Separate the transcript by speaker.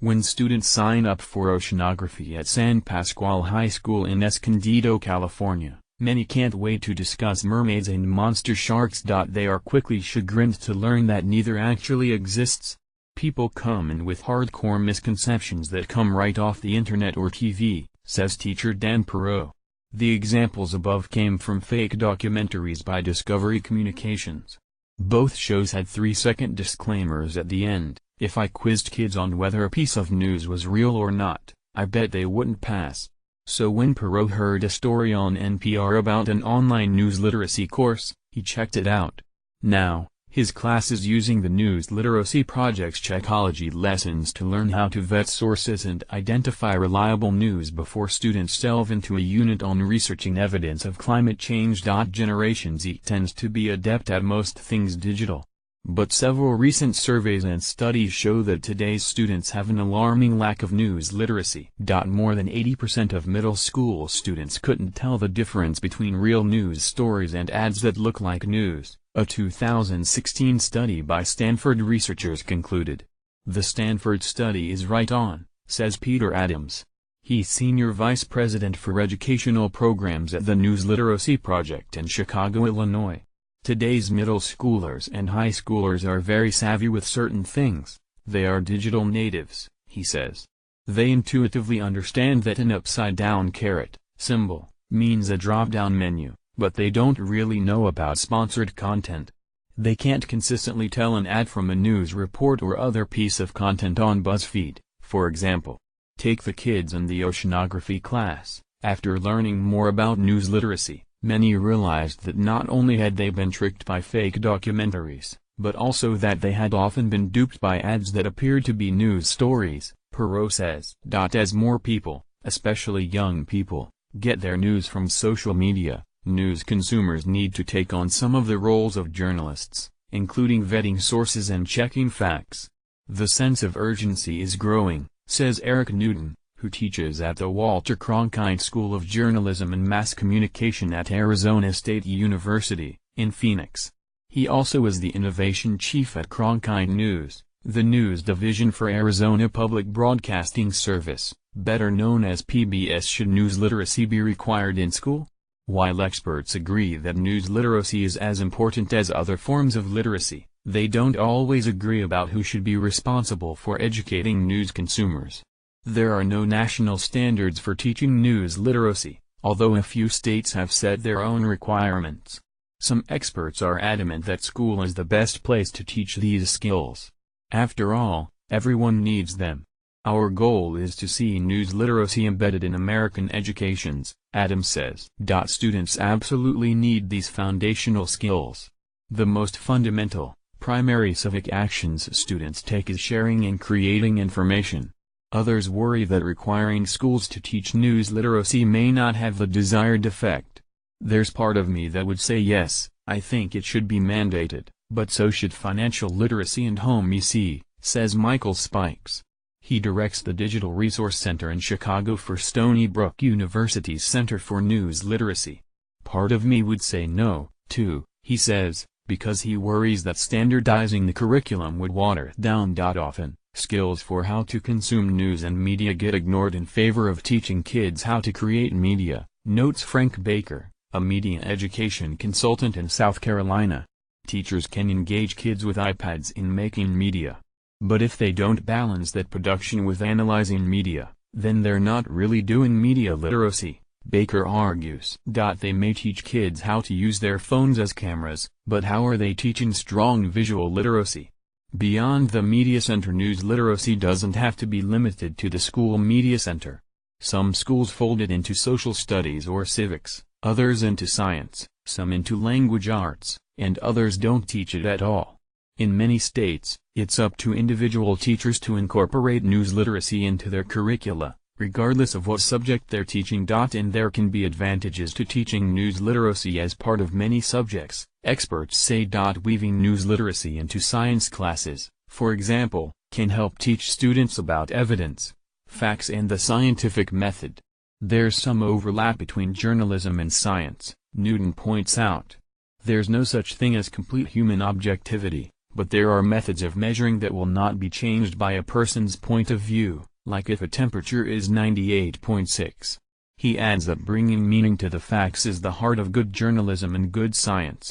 Speaker 1: When students sign up for oceanography at San Pasqual High School in Escondido, California, many can't wait to discuss mermaids and monster sharks. They are quickly chagrined to learn that neither actually exists. People come in with hardcore misconceptions that come right off the internet or TV, says teacher Dan Perot. The examples above came from fake documentaries by Discovery Communications. Both shows had 3-second disclaimers at the end. If I quizzed kids on whether a piece of news was real or not, I bet they wouldn't pass. So when Perot heard a story on NPR about an online news literacy course, he checked it out. Now, his class is using the News Literacy Project's Checkology lessons to learn how to vet sources and identify reliable news before students delve into a unit on researching evidence of climate change. Generation Z tends to be adept at most things digital. But several recent surveys and studies show that today's students have an alarming lack of news literacy. More than 80% of middle school students couldn't tell the difference between real news stories and ads that look like news, a 2016 study by Stanford researchers concluded. The Stanford study is right on, says Peter Adams. He's Senior Vice President for Educational Programs at the News Literacy Project in Chicago, Illinois. Today's middle schoolers and high schoolers are very savvy with certain things. They are digital natives, he says. They intuitively understand that an upside-down carrot symbol means a drop-down menu, but they don't really know about sponsored content. They can't consistently tell an ad from a news report or other piece of content on BuzzFeed, for example. Take the kids in the oceanography class. After learning more about news literacy, many realized that not only had they been tricked by fake documentaries, but also that they had often been duped by ads that appeared to be news stories, Perot says. As more people, especially young people, get their news from social media, news consumers need to take on some of the roles of journalists, including vetting sources and checking facts. The sense of urgency is growing, says Eric Newton, who teaches at the Walter Cronkite School of Journalism and Mass Communication at Arizona State University, in Phoenix. He also is the innovation chief at Cronkite News, the news division for Arizona Public Broadcasting Service, better known as PBS. Should news literacy be required in school? While experts agree that news literacy is as important as other forms of literacy, they don't always agree about who should be responsible for educating news consumers. There are no national standards for teaching news literacy, although a few states have set their own requirements. Some experts are adamant that school is the best place to teach these skills. After all, everyone needs them. Our goal is to see news literacy embedded in American educations, Adams says. Students absolutely need these foundational skills. The most fundamental, primary civic actions students take is sharing and creating information. Others worry that requiring schools to teach news literacy may not have the desired effect. There's part of me that would say yes, I think it should be mandated, but so should financial literacy and home EC, says Michael Spikes. He directs the Digital Resource Center in Chicago for Stony Brook University's Center for News Literacy. Part of me would say no, too, he says, because he worries that standardizing the curriculum would water it down. Often, skills for how to consume news and media get ignored in favor of teaching kids how to create media, notes Frank Baker, a media education consultant in South Carolina. Teachers can engage kids with iPads in making media. But if they don't balance that production with analyzing media, then they're not really doing media literacy, Baker argues. They may teach kids how to use their phones as cameras, but how are they teaching strong visual literacy? Beyond the media center, news literacy doesn't have to be limited to the school media center. Some schools fold it into social studies or civics, others into science, some into language arts, and others don't teach it at all. In many states, it's up to individual teachers to incorporate news literacy into their curricula, regardless of what subject they're teaching. And there can be advantages to teaching news literacy as part of many subjects, experts say. Weaving news literacy into science classes, for example, can help teach students about evidence, facts and the scientific method. There's some overlap between journalism and science, Newton points out. There's no such thing as complete human objectivity, But there are methods of measuring that will not be changed by a person's point of view, like if a temperature is 98.6. He adds that bringing meaning to the facts is the heart of good journalism and good science.